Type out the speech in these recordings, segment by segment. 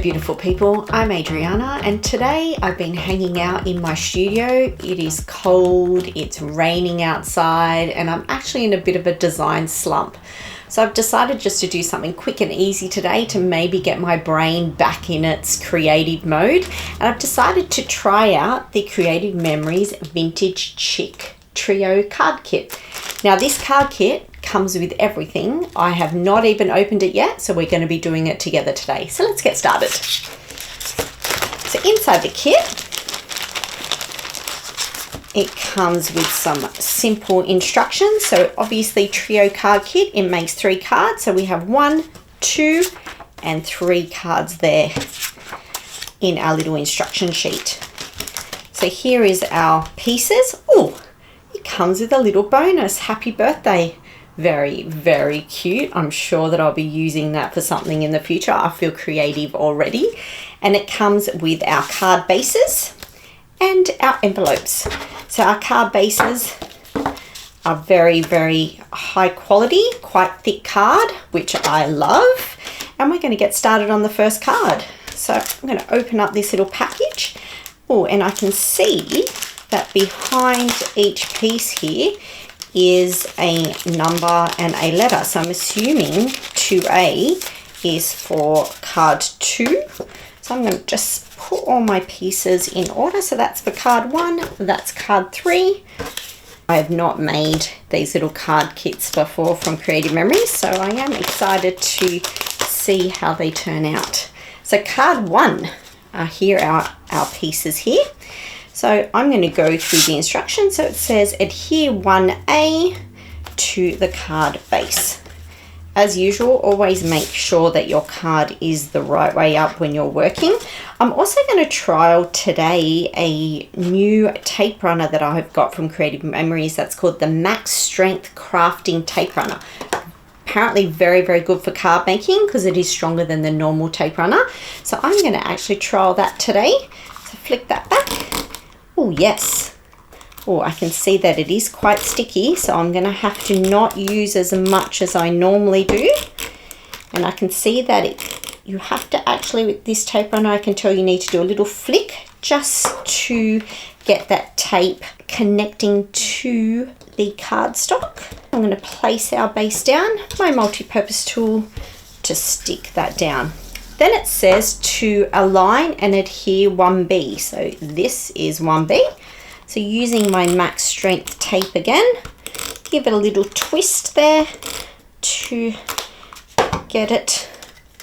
beautiful people, I'm Adriana and today I've been hanging out in my studio. It is cold, it's raining outside and I'm actually in a bit of a design slump. So I've decided just to do something quick and easy today to maybe get my brain back in its creative mode. And I've decided to try out the Creative Memories Vintage Chic Trio card kit. Now this card kit comes with everything. I have not even opened it yet, so we're going to be doing it together today. So let's get started. So inside the kit, it comes with some simple instructions. So obviously Trio card kit, it makes 3 cards. So we have 1, 2, and 3 cards there in our little instruction sheet. So here is our pieces. Oh, it comes with a little bonus. Happy birthday. Very, very cute. I'm sure that I'll be using that for something in the future. I feel creative already. And it comes with our card bases and our envelopes. So our card bases are very, very high quality, quite thick card, which I love. And we're going to get started on the first card. So I'm going to open up this little package. Oh, and I can see that behind each piece here is a number and a letter. So I'm assuming 2A is for card 2. So I'm going to just put all my pieces in order. So that's for card 1, that's card 3. I have not made these little card kits before from Creative Memories, so I am excited to see how they turn out. So card 1, here are our pieces here. So I'm going to go through the instructions. So it says adhere 1A to the card base. As usual, always make sure that your card is the right way up when you're working. I'm also going to trial today a new tape runner that I've got from Creative Memories that's called the Max Strength Crafting Tape Runner. Apparently very, very good for card making because it is stronger than the normal tape runner. So I'm going to actually trial that today. So flick that back. Oh yes, oh I can see that it is quite sticky, so I'm going to have to not use as much as I normally do. And I can see that you have to actually, with this tape runner, I can tell you need to do a little flick just to get that tape connecting to the cardstock. I'm going to place our base down, my multi-purpose tool, to stick that down. Then it says to align and adhere 1B. So this is 1B. So using my Max Strength tape again, give it a little twist there to get it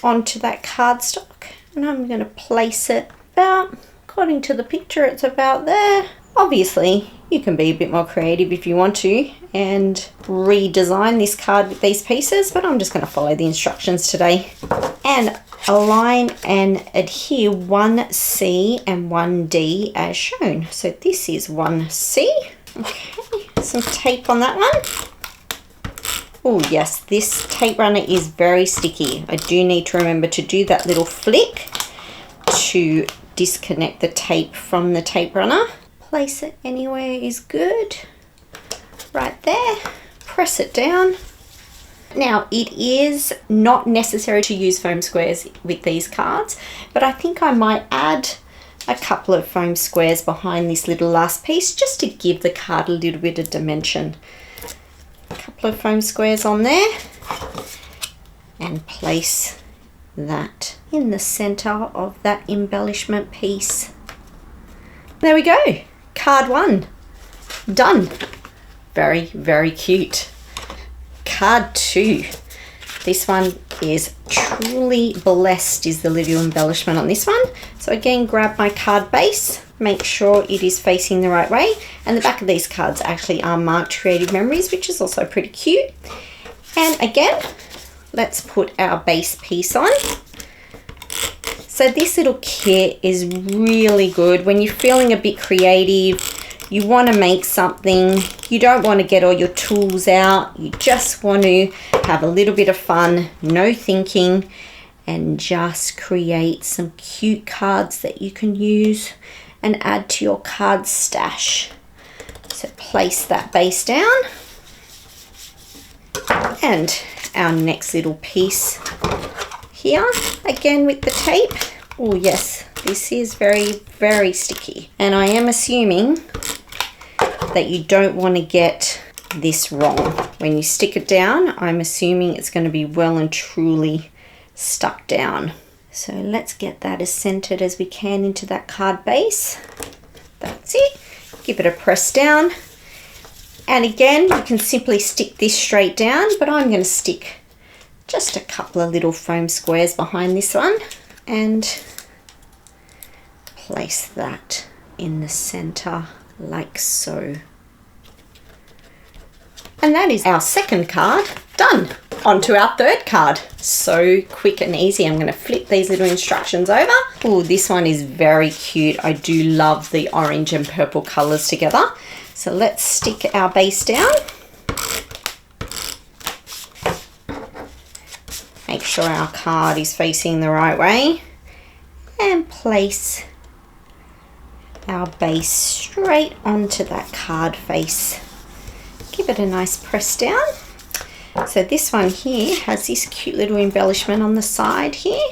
onto that cardstock. And I'm going to place it about, according to the picture, it's about there. Obviously, you can be a bit more creative if you want to and redesign this card with these pieces, but I'm just going to follow the instructions today. And align and adhere 1C and 1D as shown. So this is 1C. Okay, some tape on that one. Oh yes, this tape runner is very sticky. I do need to remember to do that little flick to disconnect the tape from the tape runner. Place it anywhere is good. Right there. Press it down. Now it is not necessary to use foam squares with these cards, but I think I might add a couple of foam squares behind this little last piece just to give the card a little bit of dimension. A couple of foam squares on there and place that in the center of that embellishment piece. There we go. Card 1 done. Very, very cute. Card 2. This one is truly blessed, is the little embellishment on this one. So again, grab my card base, make sure it is facing the right way. And the back of these cards actually are marked Creative Memories, which is also pretty cute. And again, let's put our base piece on. So this little kit is really good when you're feeling a bit creative. You want to make something, you don't want to get all your tools out, you just want to have a little bit of fun, no thinking, and just create some cute cards that you can use and add to your card stash. So place that base down, and our next little piece here, again with the tape, Oh yes, this is very, very sticky. And I am assuming that you don't want to get this wrong. When you stick it down, I'm assuming it's going to be well and truly stuck down. So let's get that as centered as we can into that card base. That's it. Give it a press down. And again, you can simply stick this straight down, but I'm going to stick just a couple of little foam squares behind this one and place that in the center like so. And that is our second card done. On to our third card. So quick and easy. I'm going to flip these little instructions over. Oh, this one is very cute. I do love the orange and purple colors together. So let's stick our base down. Make sure our card is facing the right way. And place our base straight onto that card face. Give it a nice press down. So this one here has this cute little embellishment on the side here.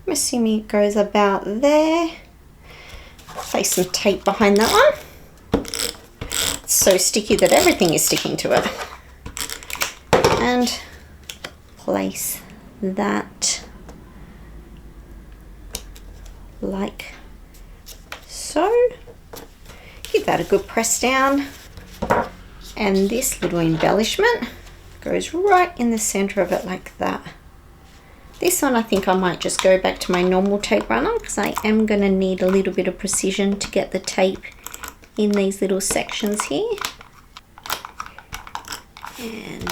I'm assuming it goes about there. Place some tape behind that one. It's so sticky that everything is sticking to it. And place that like so. Give that a good press down. And this little embellishment goes right in the center of it like that. This one I think I might just go back to my normal tape runner because I am going to need a little bit of precision to get the tape in these little sections here. And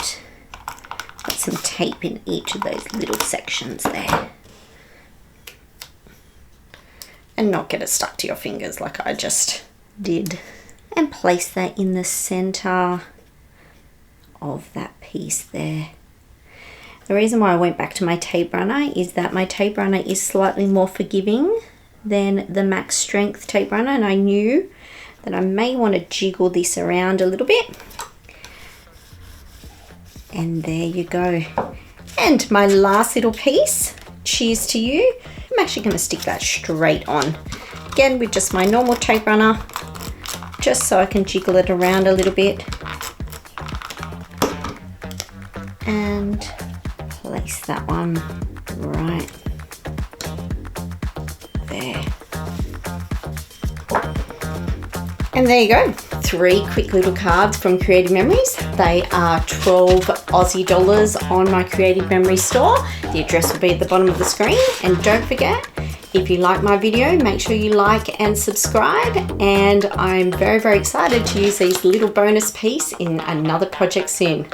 put some tape in each of those little sections there. And not get it stuck to your fingers like I just did. And place that in the center of that piece there. The reason why I went back to my tape runner is that my tape runner is slightly more forgiving than the max strength tape runner, and I knew that I may want to jiggle this around a little bit. And there you go. And my last little piece, cheers to you. I'm actually going to stick that straight on. Again, with just my normal tape runner, just so I can jiggle it around a little bit. And place that one right there. And there you go. 3 quick little cards from Creative Memories. They are 12 Aussie dollars on my Creative Memories store. The address will be at the bottom of the screen. And don't forget, if you like my video, make sure you like and subscribe. And I'm very, very excited to use these little bonus pieces in another project soon.